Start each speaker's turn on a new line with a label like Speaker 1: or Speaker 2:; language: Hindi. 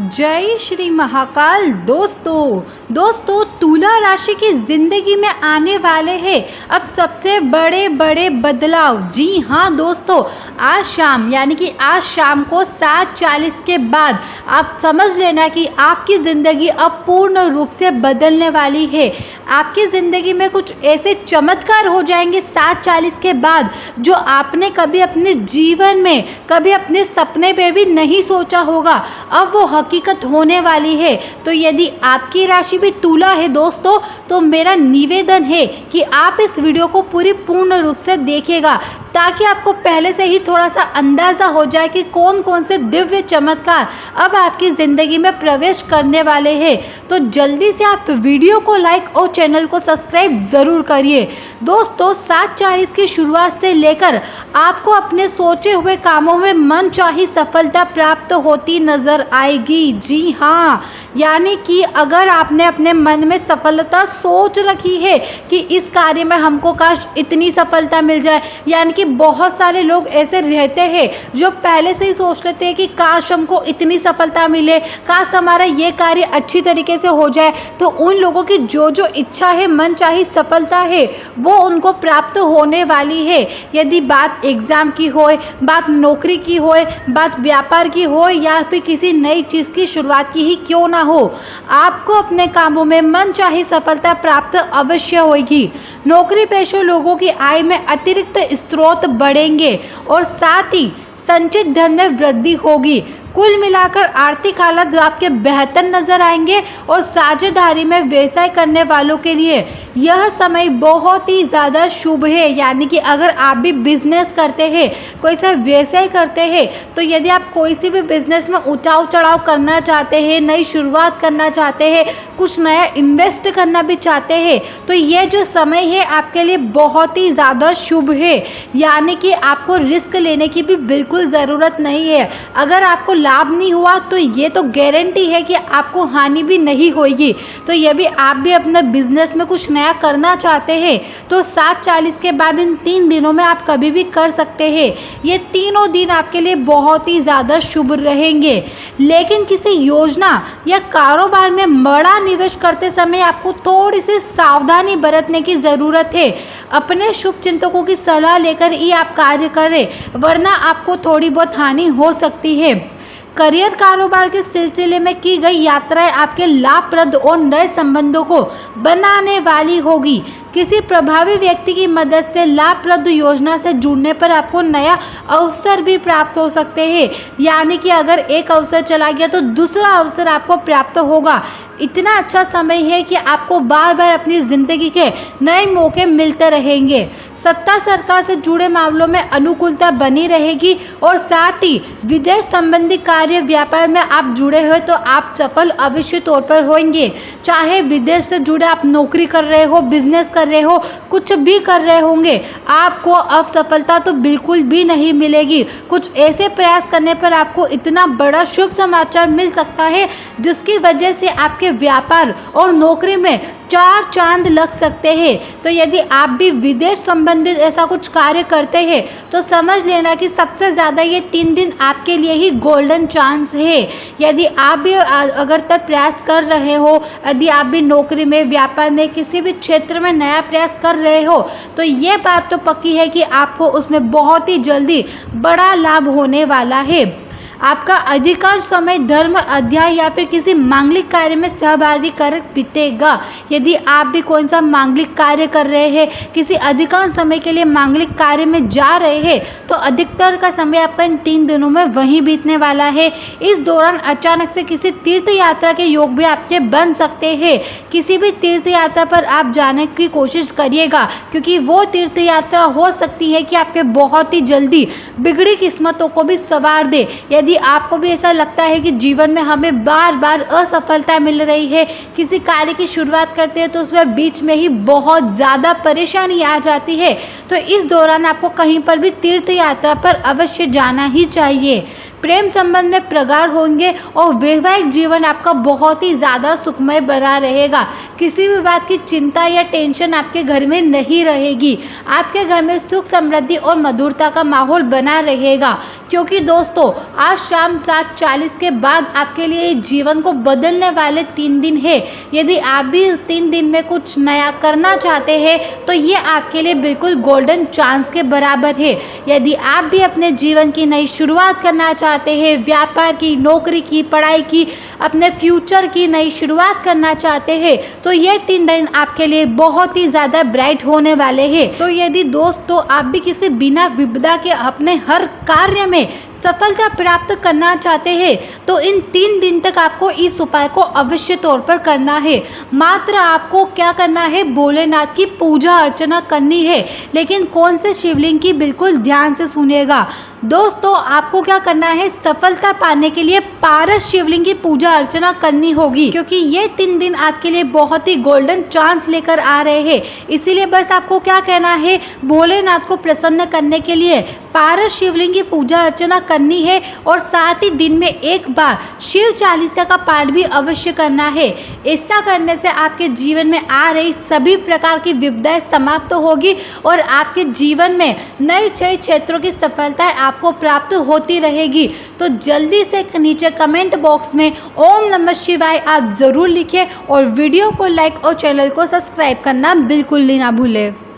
Speaker 1: जय श्री महाकाल। दोस्तों तुला राशि की जिंदगी में आने वाले हैं अब सबसे बड़े बड़े बदलाव। जी हाँ दोस्तों, आज शाम यानी कि आज शाम को 7:40 के बाद आप समझ लेना कि आपकी ज़िंदगी अब पूर्ण रूप से बदलने वाली है। आपकी ज़िंदगी में कुछ ऐसे चमत्कार हो जाएंगे 7:40 के बाद जो आपने कभी अपने जीवन में, कभी अपने सपने में भी नहीं सोचा होगा, अब वो हकीकत होने वाली है। तो यदि आपकी राशि भी तुला है दोस्तों, तो मेरा निवेदन है कि आप इस वीडियो को पूर्ण रूप से देखिएगा ताकि आपको पहले से ही थोड़ा सा अंदाज़ा हो जाए कि कौन कौन से दिव्य चमत्कार अब आपकी ज़िंदगी में प्रवेश करने वाले हैं। तो जल्दी से आप वीडियो को लाइक और चैनल को सब्सक्राइब ज़रूर करिए। दोस्तों 7:40 की शुरुआत से लेकर आपको अपने सोचे हुए कामों में मनचाही सफलता प्राप्त होती नज़र आएगी। जी हाँ, यानी कि अगर आपने अपने मन में सफलता सोच रखी है कि इस कार्य में हमको काश इतनी सफलता मिल जाए, यानी कि बहुत सारे लोग ऐसे रहते हैं जो पहले से ही सोच लेते हैं कि काश हमको इतनी सफलता मिले, काश हमारा ये कार्य अच्छी तरीके से हो जाए। तो उन लोगों की जो इच्छा है, मन चाही सफलता है, वो उनको प्राप्त होने वाली है। यदि बात एग्ज़ाम की हो, बात नौकरी की हो, बात व्यापार की हो या फिर किसी नई चीज़ की शुरुआत की ही क्यों ना हो, आपको अपने कामों में मन चाही सफलता प्राप्त अवश्य होगी। नौकरी पेशे लोगों की आय में अतिरिक्त स्रोत बढ़ेंगे और साथ ही संचित धन में वृद्धि होगी। कुल मिलाकर आर्थिक हालत आपके बेहतर नजर आएंगे और साझेदारी में व्यवसाय करने वालों के लिए यह समय बहुत ही ज़्यादा शुभ है। यानी कि अगर आप भी बिजनेस करते हैं, कोई सा व्यवसाय करते हैं, तो यदि आप कोई सी भी बिजनेस में उतार चढ़ाव करना चाहते हैं, नई शुरुआत करना चाहते हैं, कुछ नया इन्वेस्ट करना भी चाहते हैं, तो ये जो समय है आपके लिए बहुत ही ज़्यादा शुभ है। यानी कि आपको रिस्क लेने की भी बिल्कुल ज़रूरत नहीं है। अगर आपको लाभ नहीं हुआ तो ये तो गारंटी है कि आपको हानि भी नहीं होगी। तो ये भी आप भी अपने बिजनेस में कुछ नया करना चाहते हैं तो 7:40 के बाद इन 3 दिनों में आप कभी भी कर सकते हैं। ये तीनों दिन आपके लिए बहुत ही ज़्यादा शुभ रहेंगे। लेकिन किसी योजना या कारोबार में बड़ा निवेश करते समय आपको थोड़ी सी सावधानी बरतने की ज़रूरत है। अपने शुभ चिंतकों की सलाह लेकर ही आप कार्य करें, वरना आपको थोड़ी बहुत हानि हो सकती है। करियर कारोबार के सिलसिले में की गई यात्राएं आपके लाभप्रद और नए संबंधों को बनाने वाली होगी। किसी प्रभावी व्यक्ति की मदद से लाभप्रद योजना से जुड़ने पर आपको नया अवसर भी प्राप्त हो सकते हैं। यानी कि अगर एक अवसर चला गया तो दूसरा अवसर आपको प्राप्त होगा। इतना अच्छा समय है कि आपको बार बार अपनी ज़िंदगी के नए मौके मिलते रहेंगे। सत्ता सरकार से जुड़े मामलों में अनुकूलता बनी रहेगी और साथ ही विदेश संबंधी कार्य व्यापार में आप जुड़े हुए तो आप सफल अवश्य तौर पर होंगे। चाहे विदेश से जुड़े आप नौकरी कर रहे हो, बिजनेस कर रहे हो, कुछ भी कर रहे होंगे, आपको असफलता तो बिल्कुल भी नहीं मिलेगी। कुछ ऐसे प्रयास करने पर आपको इतना बड़ा शुभ समाचार मिल सकता है जिसकी वजह से आपके व्यापार और नौकरी में 4 चांद लग सकते हैं। तो यदि आप भी विदेश संबंधित ऐसा कुछ कार्य करते हैं तो समझ लेना कि सबसे ज़्यादा ये 3 दिन आपके लिए ही गोल्डन चांस है। यदि आप भी अगर तक प्रयास कर रहे हो, यदि आप भी नौकरी में, व्यापार में, किसी भी क्षेत्र में नया प्रयास कर रहे हो, तो ये बात तो पक्की है कि आपको उसमें बहुत ही जल्दी बड़ा लाभ होने वाला है। आपका अधिकांश समय धर्म अध्याय या फिर किसी मांगलिक कार्य में सहभागी कर बीतेगा। यदि आप भी कौन सा मांगलिक कार्य कर रहे हैं, किसी अधिकांश समय के लिए मांगलिक कार्य में जा रहे हैं, तो अधिकतर का समय आपका इन 3 दिनों में वहीं बीतने वाला है। इस दौरान अचानक से किसी तीर्थ यात्रा के योग भी आपके बन सकते हैं। किसी भी तीर्थ यात्रा पर आप जाने की कोशिश करिएगा, क्योंकि वो तीर्थ यात्रा हो सकती है कि आपके बहुत ही जल्दी बिगड़ी किस्मतों को भी संवार दे। यदि आपको भी ऐसा लगता है कि जीवन में हमें बार बार असफलता मिल रही है, किसी कार्य की शुरुआत करते हैं तो उसमें बीच में ही बहुत ज़्यादा परेशानी आ जाती है, तो इस दौरान आपको कहीं पर भी तीर्थ यात्रा पर अवश्य जाना ही चाहिए। प्रेम संबंध में प्रगाढ़ होंगे और वैवाहिक जीवन आपका बहुत ही ज़्यादा सुखमय बना रहेगा। किसी भी बात की चिंता या टेंशन आपके घर में नहीं रहेगी। आपके घर में सुख समृद्धि और मधुरता का माहौल बना रहेगा, क्योंकि दोस्तों आज शाम 7:40 के बाद आपके लिए जीवन को बदलने वाले 3 दिन है। यदि आप भी इस 3 दिन में कुछ नया करना चाहते हैं तो ये आपके लिए बिल्कुल गोल्डन चांस के बराबर है। यदि आप भी अपने जीवन की नई शुरुआत करना चाहते हैं, व्यापार की, नौकरी की, पढ़ाई की, अपने फ्यूचर की नई शुरुआत करना चाहते हैं, तो ये 3 दिन आपके लिए बहुत ही ज़्यादा ब्राइट होने वाले हैं। तो यदि दोस्तों आप भी किसी बिना विपदा के अपने हर कार्य में सफलता प्राप्त करना चाहते हैं तो इन 3 दिन तक आपको इस उपाय को अवश्य तौर पर करना है। मात्र आपको क्या करना है, भोलेनाथ की पूजा अर्चना करनी है। लेकिन कौन से शिवलिंग की, बिल्कुल ध्यान से सुनिएगा दोस्तों। आपको क्या करना है, सफलता पाने के लिए पारस शिवलिंग की पूजा अर्चना करनी होगी, क्योंकि ये 3 दिन आपके लिए बहुत ही गोल्डन चांस लेकर आ रहे हैं। इसीलिए बस आपको क्या कहना है, भोलेनाथ को प्रसन्न करने के लिए पारस शिवलिंग की पूजा अर्चना करनी है और साथ ही दिन में एक बार शिव चालीसा का पाठ भी अवश्य करना है। ऐसा करने से आपके जीवन में आ रही सभी प्रकार की विपदाएं समाप्त होगी और आपके जीवन में नए क्षेत्रों की सफलताएं आपको प्राप्त होती रहेगी। तो जल्दी से नीचे कमेंट बॉक्स में ओम नमः शिवाय आप ज़रूर लिखें और वीडियो को लाइक और चैनल को सब्सक्राइब करना बिल्कुल ही ना भूलें।